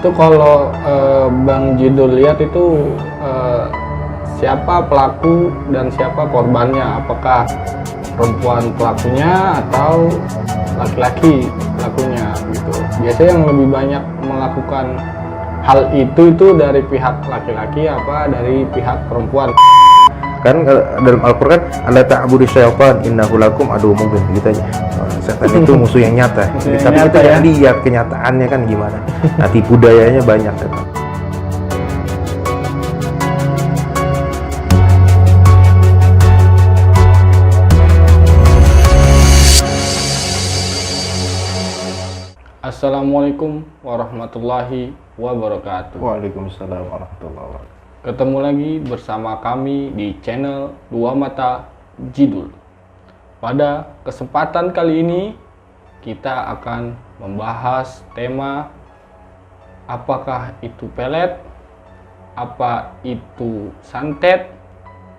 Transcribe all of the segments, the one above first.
Itu kalau Bang Jidul lihat itu siapa pelaku dan siapa korbannya? Apakah perempuan pelakunya atau laki-laki pelakunya gitu? Biasanya yang lebih banyak melakukan hal itu dari pihak laki-laki apa dari pihak perempuan? Kan dalam Al-Quran Allah ta'budu syaitan innahu lakum aduwwum mubin gitu aja. Setan itu musuh yang nyata. Musuh yang Tapi nyata, kita ya. lihat kenyataannya kan gimana. Nah, tipu dayanya banyak setan. Assalamualaikum warahmatullahi wabarakatuh. Waalaikumsalam warahmatullahi wabarakatuh. Ketemu lagi bersama kami di channel Dua Mata Jidul. Pada kesempatan kali ini kita akan membahas tema apakah itu pelet, apa itu santet,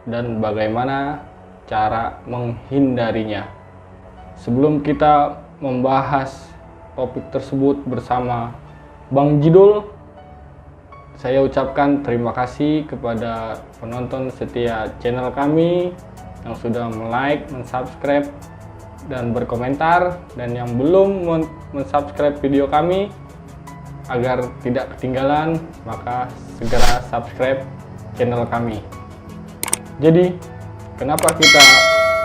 dan bagaimana cara menghindarinya. Sebelum kita membahas topik tersebut bersama Bang Jidul, saya ucapkan terima kasih kepada penonton setia channel kami yang sudah like, mensubscribe, dan berkomentar, dan yang belum mensubscribe video kami. Agar tidak ketinggalan, maka segera subscribe channel kami. Jadi, kenapa kita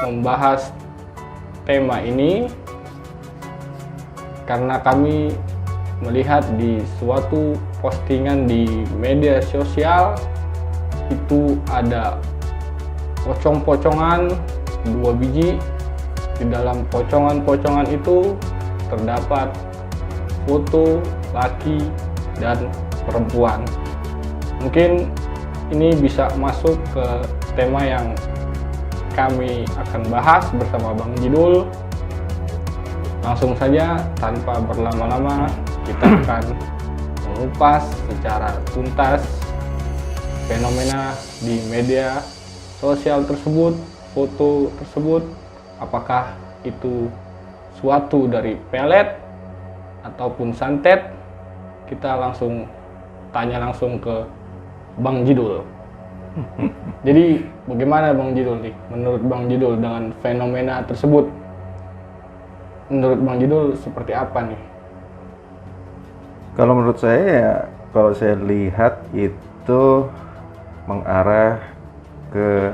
membahas tema ini? Karena kami melihat di suatu postingan di media sosial itu ada pocong-pocongan 2 biji. Di dalam pocongan-pocongan itu terdapat foto laki dan perempuan. Mungkin ini bisa masuk ke tema yang kami akan bahas bersama Bang Jidul. Langsung saja tanpa berlama-lama kita akan mengupas secara tuntas fenomena di media sosial tersebut, foto tersebut, apakah itu suatu dari pelet ataupun santet. Kita langsung tanya langsung ke Bang Jidul. Jadi bagaimana Bang Jidul nih, menurut Bang Jidul dengan fenomena tersebut? Menurut Bang Jidul seperti apa nih? Kalau menurut saya ya, kalau saya lihat itu mengarah ke,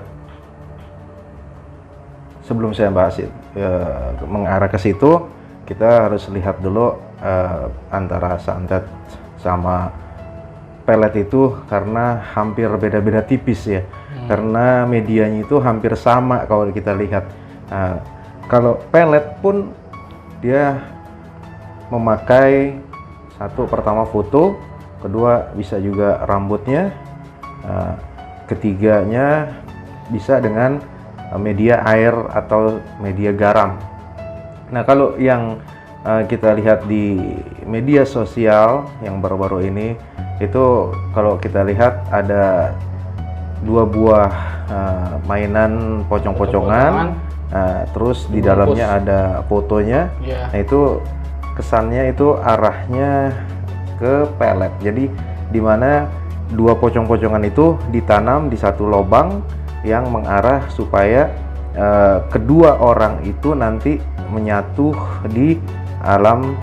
sebelum saya bahas itu mengarah ke situ, kita harus lihat dulu antara santet sama pelet itu karena hampir beda-beda tipis ya. Karena medianya itu hampir sama kalau kita lihat. Kalau pelet pun dia memakai satu, pertama foto, kedua bisa juga rambutnya, ketiganya bisa dengan media air atau media garam. Nah, kalau yang kita lihat di media sosial yang baru-baru ini itu, kalau kita lihat ada 2 buah mainan pocong-pocongan. Terus di dalamnya ada fotonya. Nah, itu kesannya itu arahnya ke pelet. Jadi dimana 2 pocong-pocongan itu ditanam di satu lubang yang mengarah supaya kedua orang itu nanti menyatu di alam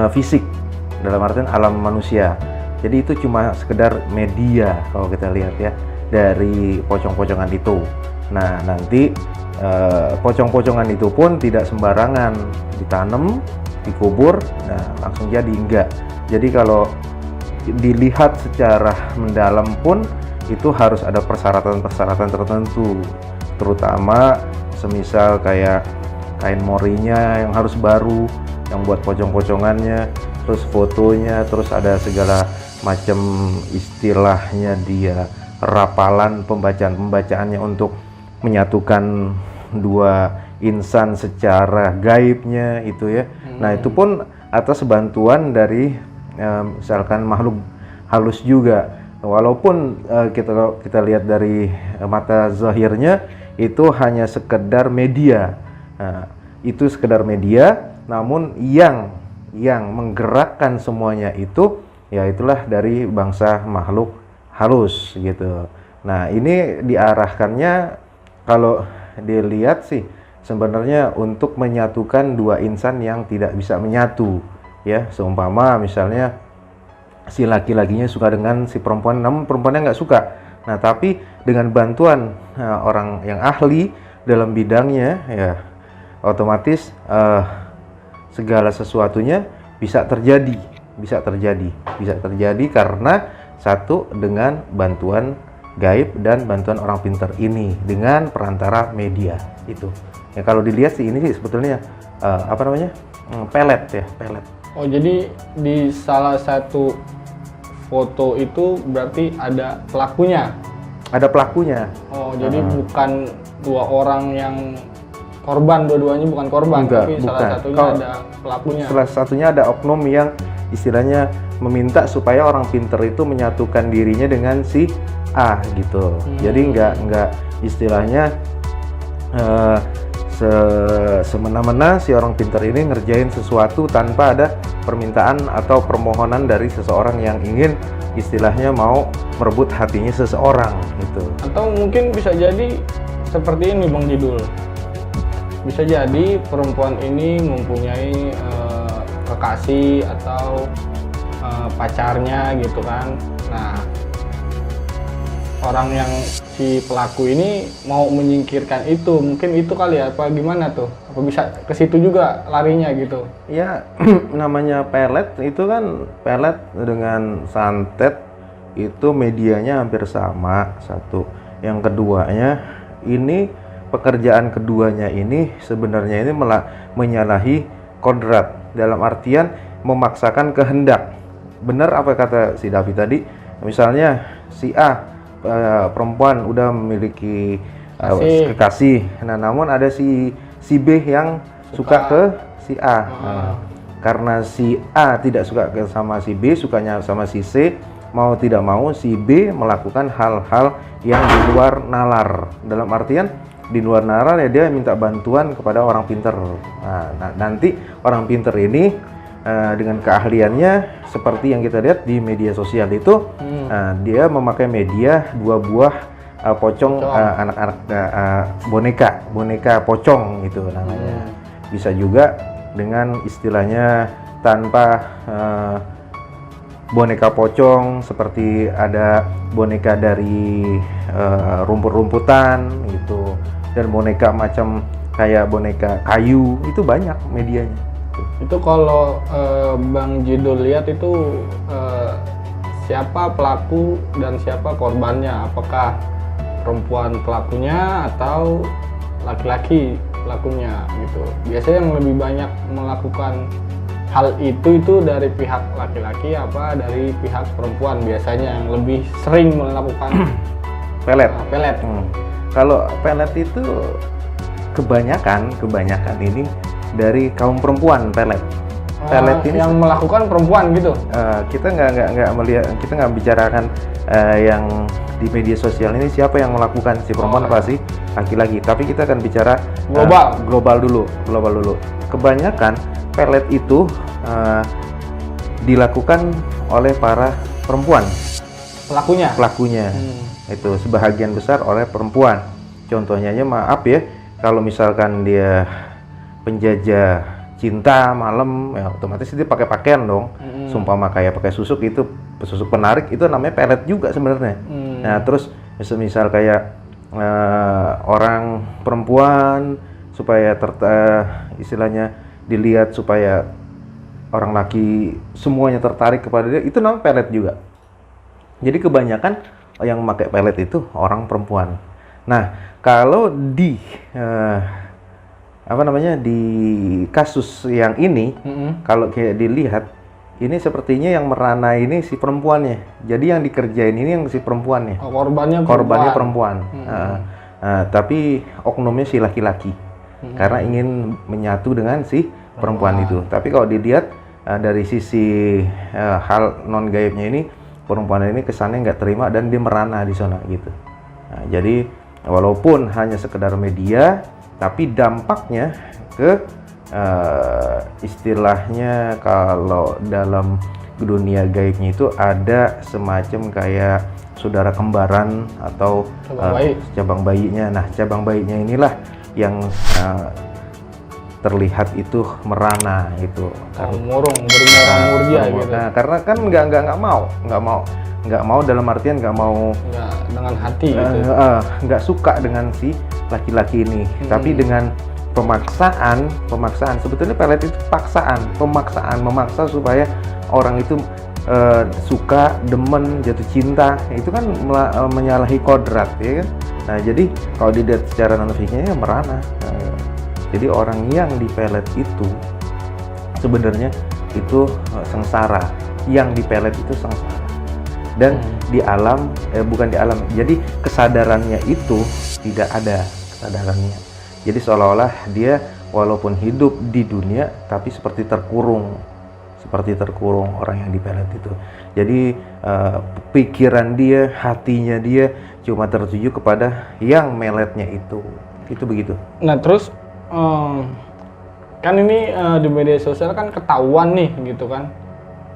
fisik, dalam artian alam manusia. Jadi itu cuma sekedar media kalau kita lihat ya dari pocong-pocongan itu. Nah, nanti pocong-pocongan itu pun tidak sembarangan ditanam, dikubur, nah langsung jadi, enggak. Jadi kalau dilihat secara mendalam pun itu harus ada persyaratan-persyaratan tertentu, terutama semisal kayak kain morinya yang harus baru, yang buat pocong-pocongannya, terus fotonya, terus ada segala macam istilahnya dia, rapalan, pembacaannya untuk menyatukan 2 insan secara gaibnya itu ya. Nah, itu pun atas bantuan dari misalkan makhluk halus juga. Walaupun kita lihat dari mata zahirnya itu hanya sekedar media. Nah, itu sekedar media, namun yang menggerakkan semuanya itu ya itulah dari bangsa makhluk halus gitu. Nah, ini diarahkannya kalau dilihat sih sebenarnya untuk menyatukan dua insan yang tidak bisa menyatu, ya. Seumpama misalnya si laki-lakinya suka dengan si perempuan, namun perempuannya nggak suka. Nah, tapi dengan bantuan orang yang ahli dalam bidangnya, ya otomatis segala sesuatunya bisa terjadi karena satu dengan bantuan gaib dan bantuan orang pintar ini dengan perantara media itu. Ya kalau dilihat sih ini sih sebetulnya pelet ya, pelet. Oh, jadi di salah satu foto itu berarti ada pelakunya. Ada pelakunya. Oh, jadi bukan dua orang yang korban, dua-duanya bukan korban, Enggak, tapi bukan. salah satunya ada pelakunya. Salah satunya ada oknum yang istilahnya meminta supaya orang pinter itu menyatukan dirinya dengan si A gitu. Jadi nggak istilahnya semena-mena si orang pinter ini ngerjain sesuatu tanpa ada permintaan atau permohonan dari seseorang yang ingin istilahnya mau merebut hatinya seseorang gitu. Atau mungkin bisa jadi seperti ini Bang Jidul. Bisa jadi perempuan ini mempunyai kekasih atau pacarnya gitu kan. Nah, orang yang si pelaku ini mau menyingkirkan itu, mungkin itu kali ya, apa gimana tuh? Apa bisa ke situ juga larinya gitu? Ya, namanya pelet itu kan pelet dengan santet itu medianya hampir sama satu. Yang keduanya ini pekerjaan keduanya ini sebenarnya ini menyalahi kodrat dalam artian memaksakan kehendak. Benar apa kata si David tadi? Misalnya si A perempuan udah memiliki kekasih. Nah, namun ada si B yang suka ke si A. Nah, karena si A tidak suka sama si B, sukanya sama si C, mau tidak mau si B melakukan hal-hal yang di luar nalar. Dalam artian di luar nalar ya dia minta bantuan kepada orang pinter. Nah, nanti orang pinter ini dengan keahliannya seperti yang kita lihat di media sosial itu, dia memakai media dua buah pocong anak-anak boneka pocong itu namanya. Bisa juga dengan istilahnya tanpa boneka pocong, seperti ada boneka dari rumput-rumputan gitu, dan boneka macam kayak boneka kayu, itu banyak medianya. Itu kalau Bang Jidul lihat itu siapa pelaku dan siapa korbannya? Apakah perempuan pelakunya atau laki-laki pelakunya gitu? Biasanya yang lebih banyak melakukan hal itu dari pihak laki-laki apa dari pihak perempuan biasanya yang lebih sering melakukan pelet? Pelet. Kalau pelet itu kebanyakan ini dari kaum perempuan pelet. Pelet ini yang melakukan perempuan gitu. Kita nggak melihat, kita nggak bicarakan yang di media sosial ini siapa yang melakukan, si perempuan apa sih laki-laki. Tapi kita akan bicara global dulu. Kebanyakan pelet itu dilakukan oleh para perempuan. Pelakunya. Itu sebahagian besar oleh perempuan. Contohnya maaf ya, kalau misalkan dia penjajah cinta malam, ya otomatis dia pakai pakaian dong. Sumpama kayak pakai susuk, itu susuk penarik, itu namanya pelet juga sebenarnya. Nah, terus misal kayak orang perempuan supaya istilahnya dilihat supaya orang laki semuanya tertarik kepada dia, itu namanya pelet juga. Jadi kebanyakan yang memakai pelet itu orang perempuan. Nah, kalau di di kasus yang ini, kalau kayak dilihat, ini sepertinya yang merana ini si perempuannya. Jadi yang dikerjain ini yang si perempuannya. Korbannya perempuan. Tapi oknumnya si laki-laki. Karena ingin menyatu dengan si perempuan itu. Tapi kalau dilihat dari sisi hal non gaibnya ini, perempuan ini kesannya nggak terima dan dia merana di sana gitu. Nah, jadi walaupun hanya sekedar media, tapi dampaknya ke istilahnya kalau dalam dunia gaibnya itu ada semacam kayak saudara kembaran atau cabang bayinya. Nah, cabang bayinya inilah yang terlihat itu merana itu. Murung, bermurah-murja gitu. Nah, karena kan nggak mau dalam artian nggak mau dengan hati gitu. Nggak suka dengan si laki-laki ini, tapi dengan pemaksaan sebetulnya pelet itu pemaksaan memaksa supaya orang itu suka, demen, jatuh cinta, itu kan menyalahi kodrat, ya kan. Nah, jadi kalau dilihat secara non-fisiknya merana. Jadi orang yang dipelet itu sebenarnya itu sengsara, yang dipelet itu sengsara. Dan di alam, bukan di alam, jadi kesadarannya itu tidak ada kesadarannya. Jadi seolah-olah dia walaupun hidup di dunia tapi seperti terkurung orang yang dipelet itu. Jadi pikiran dia, hatinya dia cuma tertuju kepada yang meletnya itu begitu. Nah, terus kan ini di media sosial kan ketahuan nih gitu kan,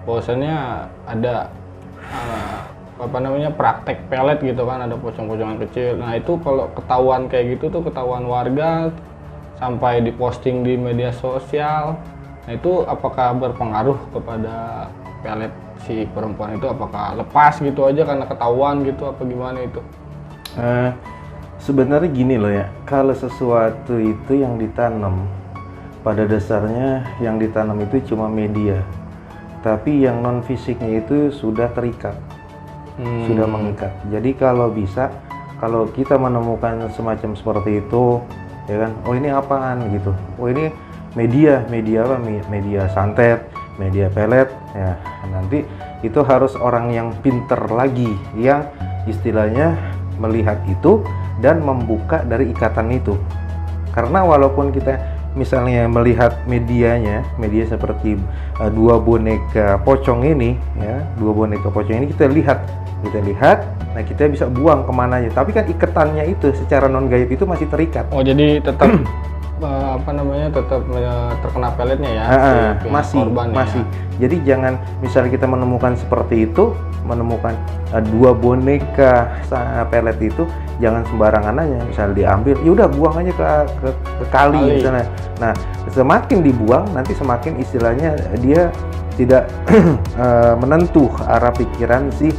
bahwasannya ada praktek pelet gitu kan, ada pocong-pocongan kecil. Nah, itu kalau ketahuan kayak gitu tuh, ketahuan warga sampai diposting di media sosial, nah itu apakah berpengaruh kepada pelet si perempuan itu? Apakah lepas gitu aja karena ketahuan gitu, apa gimana itu? Sebenarnya gini loh ya, kalau sesuatu itu yang ditanam, pada dasarnya yang ditanam itu cuma media, tapi yang non fisiknya itu sudah terikat, sudah mengikat. Jadi kalau bisa, kalau kita menemukan semacam seperti itu, ya kan, oh ini apaan gitu, oh ini media apa, media santet, media pelet, ya nanti itu harus orang yang pinter lagi, yang istilahnya melihat itu dan membuka dari ikatan itu. Karena walaupun kita misalnya melihat media seperti dua boneka pocong ini, ya, kita lihat, nah kita bisa buang kemana aja. Tapi kan ikatannya itu secara non gaib itu masih terikat. Oh, jadi tetap tetap terkena peletnya ya, masih. Ya. Jadi jangan misalnya kita menemukan seperti itu, menemukan dua boneka pelet itu, jangan sembarangan aja misalnya diambil, ya udah buang aja ke kali misalnya. Nah, semakin dibuang nanti semakin istilahnya dia tidak menentuh arah pikiran si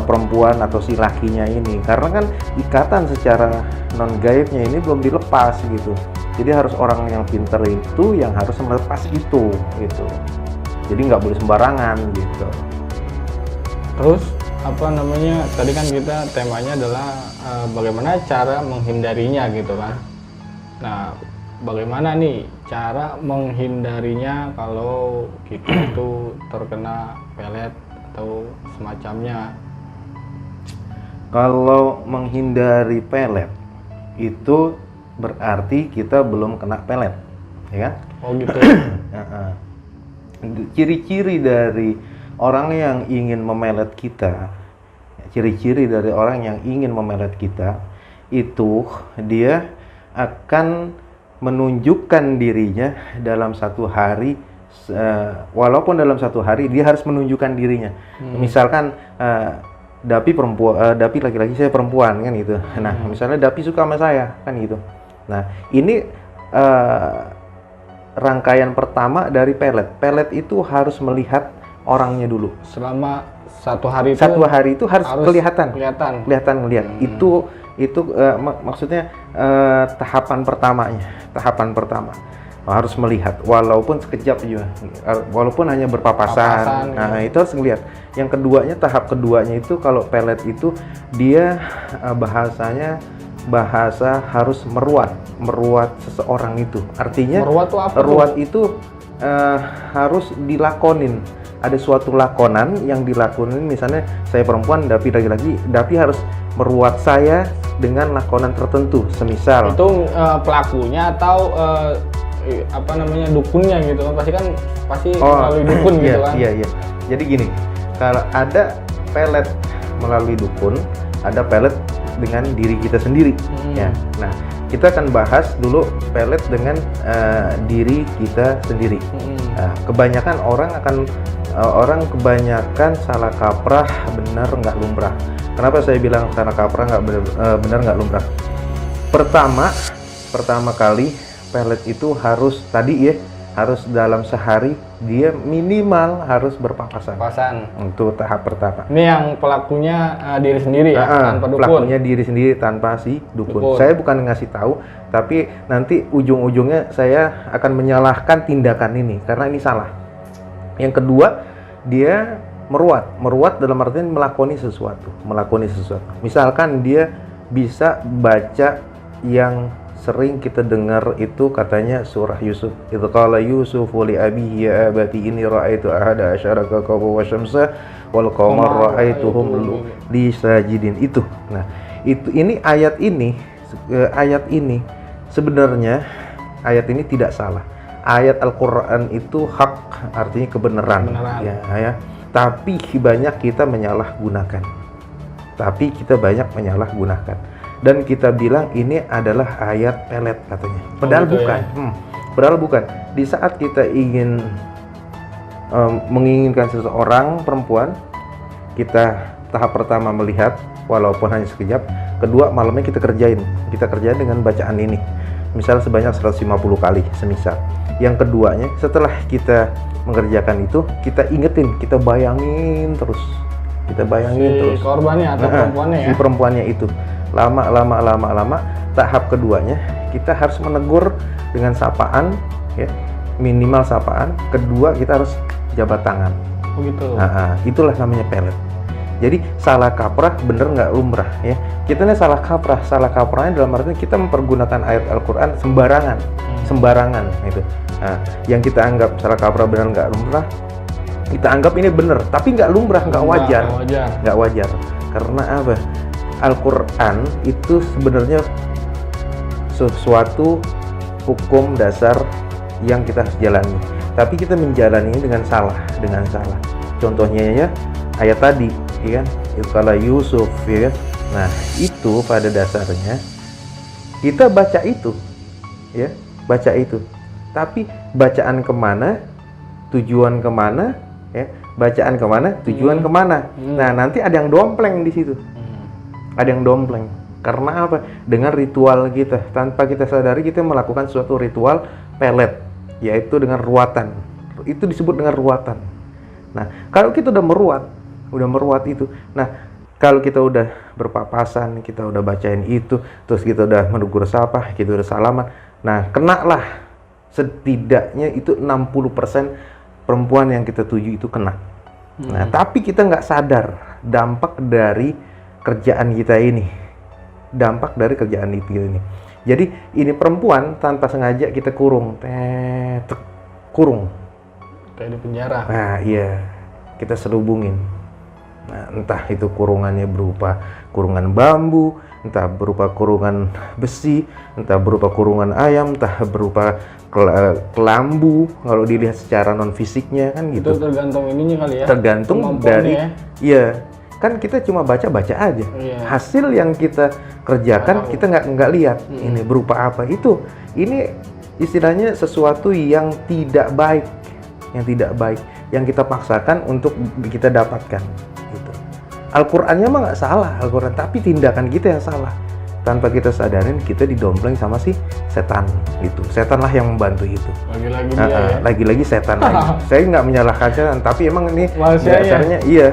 perempuan atau si lakinya ini, karena kan ikatan secara non gaibnya ini belum dilepas gitu. Jadi harus orang yang pinter itu yang harus melepas itu gitu. Jadi nggak boleh sembarangan gitu. Terus tadi kan kita temanya adalah bagaimana cara menghindarinya gitu kan. Nah, bagaimana nih cara menghindarinya kalau kita itu terkena pelet atau semacamnya? Kalau menghindari pelet itu berarti kita belum kena pelet, ya kan? Oh gitu. Ciri-ciri dari orang yang ingin memelet kita, itu dia akan menunjukkan dirinya dalam satu hari, walaupun dalam satu hari dia harus menunjukkan dirinya. Misalkan Dapi laki-laki, saya perempuan kan gitu. Nah, misalnya Dapi suka sama saya kan gitu. Nah, ini rangkaian pertama dari pelet. Pelet itu harus melihat orangnya dulu. Selama satu hari itu harus kelihatan ngelihat. Itu maksudnya tahapan pertama. Harus melihat walaupun sekejap juga, walaupun hanya berpapasan. Nah, itu harus ngelihat. Yang keduanya, tahap keduanya itu kalau pelet itu dia bahasa harus meruat seseorang itu. Artinya meruat itu harus dilakonin. Ada suatu lakonan yang dilakonin, misalnya saya perempuan, Dapi laki-laki, Dapi harus meruat saya dengan lakonan tertentu. Semisal itu pelakunya atau dukunnya gitu kan, pasti melalui dukun gitu kan. Iya. Jadi gini, kalau ada pelet melalui dukun, ada pelet dengan diri kita sendiri. Ya. Nah, kita akan bahas dulu pelet dengan diri kita sendiri. Kebanyakan orang akan orang kebanyakan salah kaprah benar nggak lumrah. Kenapa saya bilang salah kaprah nggak benar nggak lumrah? Pertama kali pelet itu harus tadi ya, harus dalam sehari dia minimal harus berpapasan. Untuk tahap pertama. Ini yang pelakunya diri sendiri ya, tanpa dukun. Pelakunya diri sendiri tanpa si dukun. Saya bukan ngasih tahu, tapi nanti ujung-ujungnya saya akan menyalahkan tindakan ini karena ini salah. Yang kedua, dia meruat dalam artian melakoni sesuatu. Misalkan dia bisa baca yang sering kita dengar itu katanya surah Yusuf. Idz qala Yusufu li abihi ya abati inni ra'aitu ahada asyara kawkaban wasyamsa wal qamara ra'aituhum li sajidin itu. Nah, ini ayat ini sebenarnya ayat ini tidak salah. Ayat Al-Qur'an itu hak, artinya kebenaran. Ya. Tapi banyak kita menyalahgunakan. Dan kita bilang ini adalah ayat pelet katanya. Padahal bukan. Padahal bukan. Di saat kita ingin menginginkan seseorang perempuan, kita tahap pertama melihat walaupun hanya sekejap. Kedua, malamnya kita kerjain dengan bacaan ini. Misal sebanyak 150 kali semisal. Yang keduanya, setelah kita mengerjakan itu, kita ingetin, kita bayangin terus. Korbannya atau perempuannya ya? Si perempuannya itu. Lama. Tahap keduanya kita harus menegur dengan sapaan, ya, minimal sapaan. Kedua, kita harus jabat tangan. Begitu. Itulah namanya pelet. Jadi salah kaprah bener nggak lumrah ya. Kita ini salah kaprahnya dalam artian kita mempergunakan ayat Al-Quran sembarangan itu. Nah, yang kita anggap salah kaprah bener nggak lumrah, kita anggap ini bener, tapi nggak lumrah, nggak wajar. Karena apa? Al-Quran itu sebenarnya sesuatu hukum dasar yang kita harus jalani. Tapi kita menjalaninya dengan salah. Contohnya ya ayat tadi, ya kan? Kalau Yusuf, ya kan? Nah, itu pada dasarnya kita baca itu, ya, Tapi bacaan kemana, tujuan kemana, ya? Bacaan kemana, tujuan kemana. Nah, nanti ada yang dompleng di situ. Karena apa? Dengan ritual kita, tanpa kita sadari kita melakukan suatu ritual pelet, yaitu dengan ruatan. Itu disebut dengan ruatan. Nah, kalau kita udah meruat itu. Nah, kalau kita udah berpapasan, kita udah bacain itu, terus kita udah menegur sapa, kita udah salaman. Nah, kenalah setidaknya itu 60% perempuan yang kita tuju itu kena. Nah, tapi kita nggak sadar dampak dari kerjaan kita ini. Jadi ini perempuan tanpa sengaja kita kurung. Kayak di penjara. Nah, iya. Kita selubungin. Nah, entah itu kurungannya berupa kurungan bambu, entah berupa kurungan besi, entah berupa kurungan ayam, entah berupa kelambu kalau dilihat secara non fisiknya kan gitu. Itu tergantung ininya kali ya. Tergantung dari iya. Kan kita cuma baca aja. Hasil yang kita kerjakan kita nggak lihat ini berupa apa. Ini istilahnya sesuatu yang tidak baik, yang kita paksakan untuk kita dapatkan. Gitu. Al-Qur'annya mah nggak salah, Al-Qur'an, tapi tindakan kita yang salah. Tanpa kita sadarin kita didompleng sama si setan gitu. Setanlah yang membantu itu. Lagi-lagi setan lagi. Saya nggak menyalahkan setan, tapi emang ini dasarnya iya.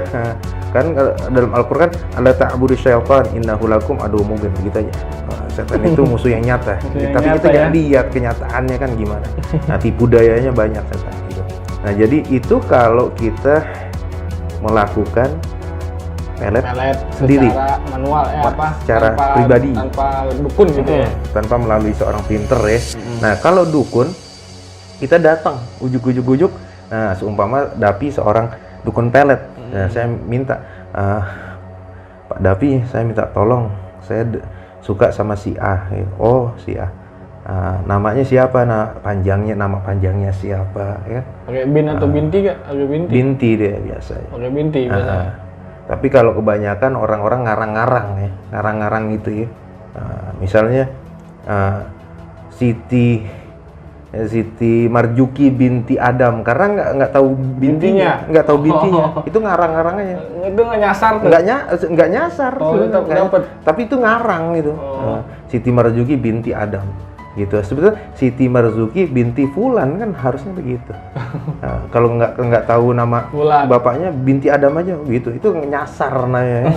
Kan dalam Al-Quran ada ta'budu syaitan innahu lakum aduwwum mubin begitu aja. Setan itu musuh yang nyata. Tapi kita jangan lihat kenyataannya kan gimana. Nah, tipu dayanya banyak setan gitu. Nah, jadi itu kalau kita melakukan pelet sendiri secara manual secara pribadi tanpa dukun gitu ya. Tanpa melalui seorang pinter ya. Nah, kalau dukun kita datang ujuk-ujuk. Nah, seumpama Dapi seorang dukun pelet. Nah, saya minta Pak Dapi, saya minta tolong, saya suka sama si A. Oh, si A. Namanya siapa? Nama panjangnya siapa? Ya? Pakai bin atau binti gak? Binti dia biasanya. Pakai binti biasa. Tapi kalau kebanyakan orang-orang ngarang-ngarang gitu ya. Misalnya Siti Siti Marzuki binti Adam, karena nggak tahu bintinya, nggak tahu bintinya. Itu ngarang-ngarang aja. Itu nggak nyasar tuh? Nggak nyasar. Dapet. Tapi itu ngarang gitu. Siti Marzuki binti Adam gitu. Sebetulnya Siti Marzuki binti Fulan kan harusnya begitu. Kalau nggak tahu nama Fulan, bapaknya binti Adam aja gitu. Itu nyasar namanya.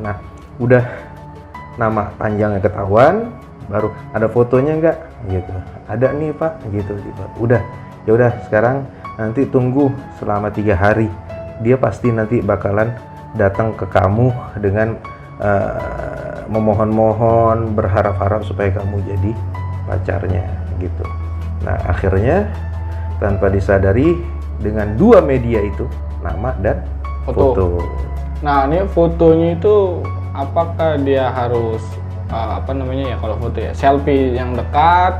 Nah, udah nama panjangnya ketahuan, baru ada fotonya nggak gitu, ada nih Pak gitu. Udah, ya udah sekarang nanti tunggu selama 3 hari, dia pasti nanti bakalan datang ke kamu dengan memohon-mohon, berharap-harap supaya kamu jadi pacarnya gitu. Nah akhirnya tanpa disadari dengan 2 media itu, nama dan foto. Nah ini fotonya itu apakah dia harus apa namanya ya, kalau foto ya selfie yang dekat,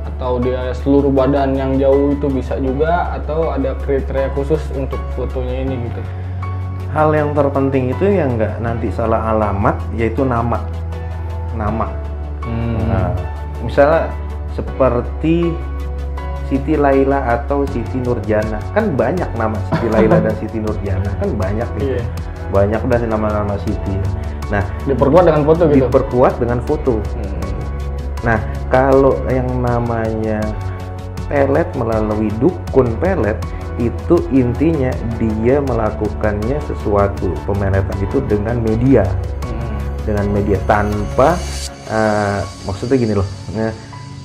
atau dia seluruh badan yang jauh itu bisa juga, atau ada kriteria khusus untuk fotonya ini gitu? Hal yang terpenting itu yang nggak nanti salah alamat, yaitu nama. Nah, misalnya seperti Siti Laila atau Siti Nurjana, kan banyak nama Siti Laila dan Siti Nurjana, kan banyak gitu. Banyak udah nama-nama Siti. Nah, diperkuat dengan foto gitu? Diperkuat dengan foto. Nah, kalau yang namanya pelet melalui dukun pelet, itu intinya dia melakukannya sesuatu pemeletan itu dengan media. Dengan media tanpa maksudnya gini loh. Nah,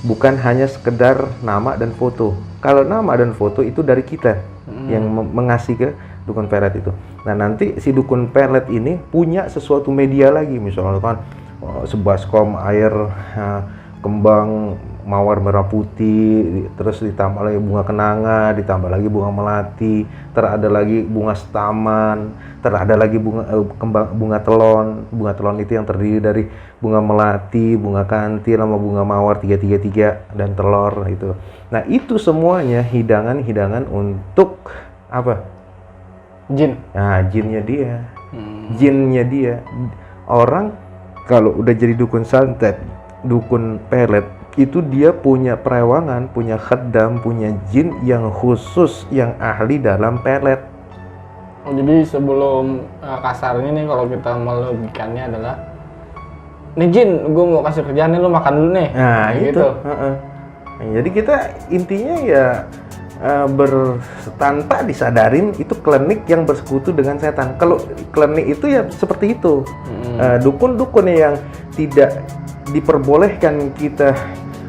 bukan hanya sekedar nama dan foto. Kalau nama dan foto itu dari kita yang mengasih ke dukun pelet itu. Nah nanti si dukun pelet ini punya sesuatu media lagi, misalnya kan sebaskom air kembang mawar merah putih, terus ditambah lagi bunga kenanga, ditambah lagi bunga melati, ada lagi bunga setaman, ada lagi bunga telon. Bunga telon itu yang terdiri dari bunga melati, bunga kantil, sama bunga mawar 333 dan telur itu. Nah itu semuanya hidangan-hidangan untuk apa? Jin. Nah, jinnya dia. Jinnya dia. Orang kalau udah jadi dukun santet, dukun pelet, itu dia punya perewangan, punya khaddam, punya jin yang khusus, yang ahli dalam pelet. Oh, jadi sebelum kasarnya nih, kalau kita melogikannya adalah, nih Jin, gue mau kasih kerjaan nih, lu makan dulu nih. Nah, gitu. Nah, jadi kita intinya ya tanpa disadarin itu klinik yang bersekutu dengan setan. Kalau klinik itu ya seperti itu. Dukun-dukun yang tidak diperbolehkan kita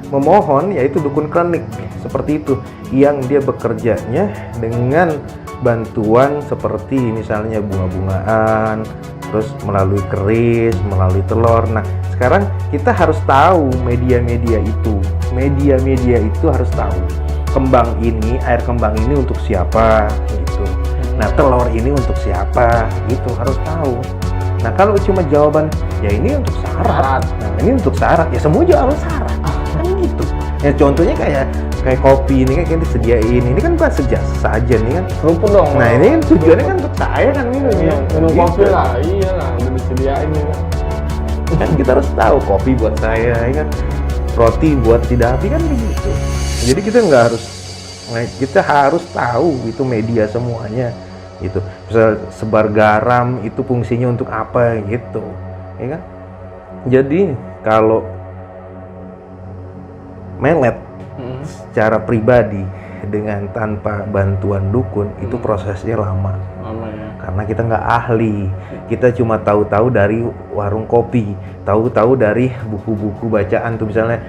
memohon, yaitu dukun klinik seperti itu, yang dia bekerjanya dengan bantuan seperti misalnya bunga-bungaan, terus melalui keris, melalui telur. Nah sekarang kita harus tahu media-media itu. Media-media itu harus tahu kembang ini, air kembang ini untuk siapa gitu. Nah telur ini untuk siapa gitu, harus tahu. Nah kalau cuma jawaban ya ini untuk syarat, nah ini untuk syarat, ya semua jawaban syarat kan gitu. Ya contohnya kayak kopi ini kan disediain, ini kan bukan saja nih kan. Kerupuk dong. Nah ini kan tujuannya kan untuk saya kan minum ya. Minum kopi lah, iyalah udah disediain ya. Kan kita harus tahu kopi buat saya ya kan, roti buat si Davi kan begitu. Jadi kita harus tahu itu media semuanya gitu. Misal sebar garam itu fungsinya untuk apa gitu, ya kan? Jadi kalau melet secara pribadi dengan tanpa bantuan dukun itu prosesnya lama Ya. Karena kita nggak ahli, kita cuma tahu-tahu dari warung kopi, tahu-tahu dari buku-buku bacaan tuh, misalnya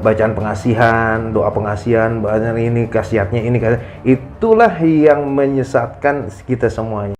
bacaan pengasihan, doa pengasihan, bahkan ini khasiatnya ini, itulah yang menyesatkan kita semuanya.